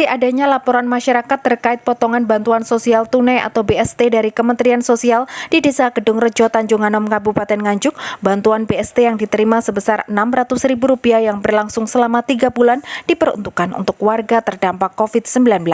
Adanya laporan masyarakat terkait potongan bantuan sosial tunai atau BST dari Kementerian Sosial di Desa Kedung Rejo, Tanjung Anom, Kabupaten Nganjuk. Bantuan BST yang diterima sebesar Rp600.000 yang berlangsung selama 3 bulan diperuntukkan untuk warga terdampak COVID-19.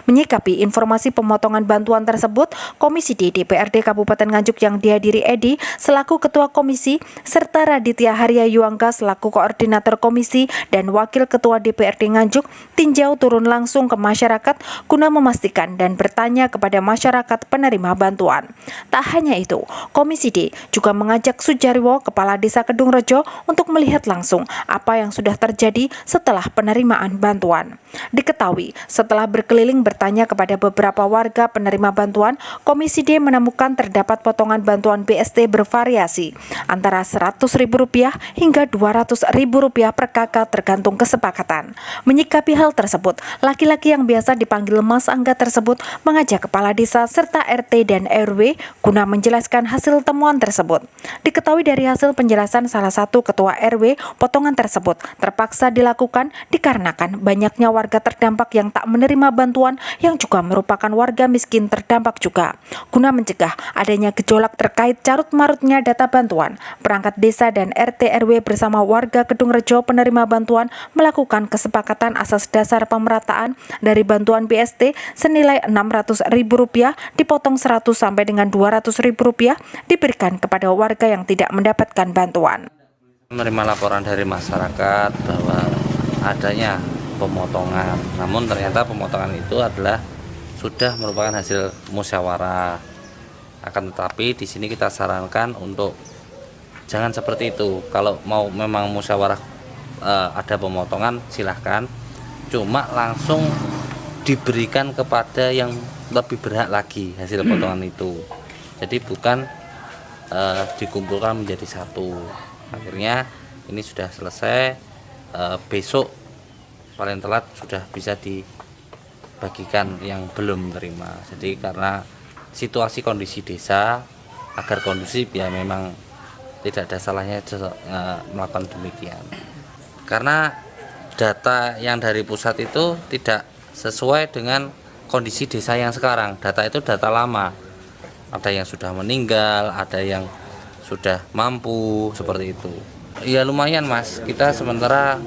Menyikapi informasi pemotongan bantuan tersebut, Komisi D DPRD Kabupaten Nganjuk yang dihadiri Edi selaku Ketua Komisi serta Raditya Harya Yuangga selaku Koordinator Komisi dan Wakil Ketua DPRD Nganjuk tinjau turun langsung ke masyarakat guna memastikan dan bertanya kepada masyarakat penerima bantuan. Tak hanya itu, Komisi D juga mengajak Sujarwo, Kepala Desa Kedung Rejo, untuk melihat langsung apa yang sudah terjadi setelah penerimaan bantuan. Diketahui, setelah berkeliling bertanya kepada beberapa warga penerima bantuan, Komisi D menemukan terdapat potongan bantuan BST bervariasi antara Rp100.000 hingga Rp200.000 per kakak tergantung kesepakatan. Menyikapi hal tersebut, laki-laki yang biasa dipanggil Mas Angga tersebut mengajak kepala desa serta RT dan RW guna menjelaskan hasil temuan tersebut. Diketahui dari hasil penjelasan salah satu ketua RW, potongan tersebut terpaksa dilakukan dikarenakan banyaknya warga terdampak yang tak menerima bantuan yang juga merupakan warga miskin terdampak juga. Guna mencegah adanya gejolak terkait carut-marutnya data bantuan, perangkat desa dan RT RW bersama warga Kedung Rejo penerima bantuan melakukan kesepakatan asas dasar pemerataan dari bantuan BST senilai Rp600.000 dipotong 100 sampai dengan Rp200.000 diberikan kepada warga yang tidak mendapatkan bantuan. Menerima laporan dari masyarakat bahwa adanya pemotongan, namun ternyata pemotongan itu adalah sudah merupakan hasil musyawarah. Akan tetapi di sini kita sarankan untuk jangan seperti itu. Kalau mau memang musyawarah ada pemotongan silahkan, cuma langsung diberikan kepada yang lebih berhak lagi hasil potongan itu. Jadi bukan dikumpulkan menjadi satu. Akhirnya ini sudah selesai, besok paling telat sudah bisa dibagikan yang belum menerima. Jadi karena situasi kondisi desa agar kondusif ya memang tidak ada salahnya melakukan demikian. Karena data yang dari pusat itu tidak sesuai dengan kondisi desa yang sekarang. Data itu data lama. Ada yang sudah meninggal, ada yang sudah mampu, seperti itu. Ya lumayan Mas, kita sementara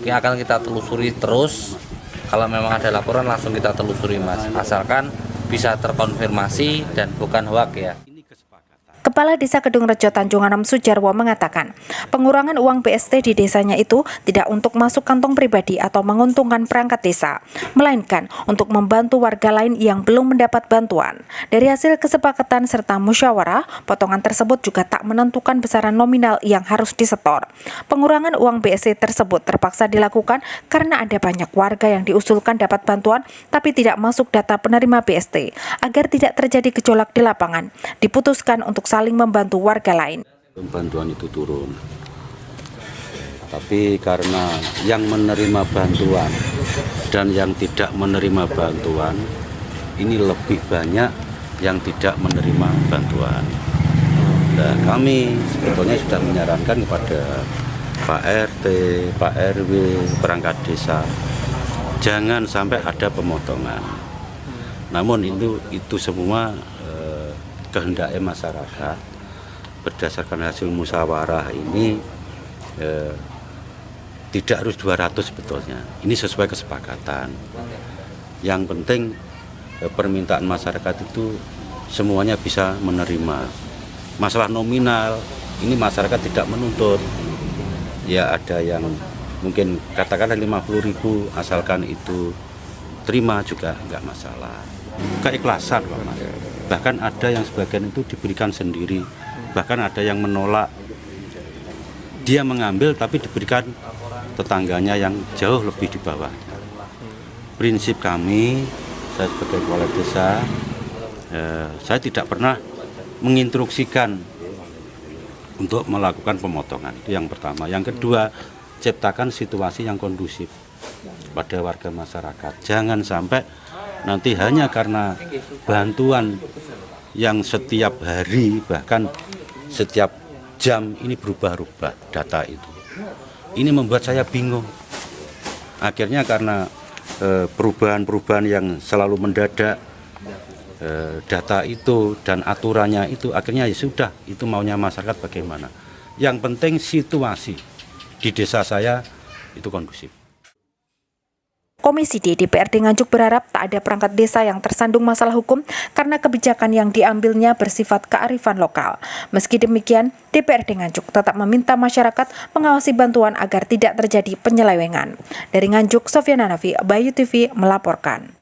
akan kita telusuri terus. Kalau memang ada laporan langsung kita telusuri Mas, asalkan bisa terkonfirmasi dan bukan hoak ya. Kepala Desa Kedung Rejo Tanjung Anom Sujarwo mengatakan, pengurangan uang BST di desanya itu tidak untuk masuk kantong pribadi atau menguntungkan perangkat desa, melainkan untuk membantu warga lain yang belum mendapat bantuan. Dari hasil kesepakatan serta musyawarah, potongan tersebut juga tak menentukan besaran nominal yang harus disetor. Pengurangan uang BST tersebut terpaksa dilakukan karena ada banyak warga yang diusulkan dapat bantuan tapi tidak masuk data penerima BST. Agar tidak terjadi gejolak di lapangan, diputuskan untuk saling membantu warga lain. Bantuan itu turun, tapi karena yang menerima bantuan dan yang tidak menerima bantuan ini lebih banyak yang tidak menerima bantuan. Nah, kami sebetulnya sudah menyarankan kepada Pak RT, Pak RW, perangkat desa, jangan sampai ada pemotongan. Namun itu semua kehendaknya masyarakat berdasarkan hasil musyawarah ini tidak harus 200 sebetulnya. Ini sesuai kesepakatan. Yang penting permintaan masyarakat itu semuanya bisa menerima. Masalah nominal ini masyarakat tidak menuntut. Ya ada yang mungkin katakanlah 50.000 asalkan itu terima juga enggak masalah. Keikhlasan Pak Mas. Bahkan ada yang sebagian itu diberikan sendiri, bahkan ada yang menolak. Dia mengambil tapi diberikan tetangganya yang jauh lebih di bawah. Prinsip kami, saya sebagai kepala desa, saya tidak pernah menginstruksikan untuk melakukan pemotongan. Itu yang pertama. Yang kedua, ciptakan situasi yang kondusif pada warga masyarakat. Jangan sampai nanti hanya karena bantuan yang setiap hari bahkan setiap jam ini berubah-ubah data itu. Ini membuat saya bingung. Akhirnya karena perubahan-perubahan yang selalu mendadak, data itu dan aturannya itu, akhirnya ya sudah, itu maunya masyarakat bagaimana. Yang penting situasi di desa saya itu kondusif. Komisi D DPRD Nganjuk berharap tak ada perangkat desa yang tersandung masalah hukum karena kebijakan yang diambilnya bersifat kearifan lokal. Meski demikian, DPRD Nganjuk tetap meminta masyarakat mengawasi bantuan agar tidak terjadi penyelewengan. Dari Nganjuk, Sofyan Hanafi, Bayu TV melaporkan.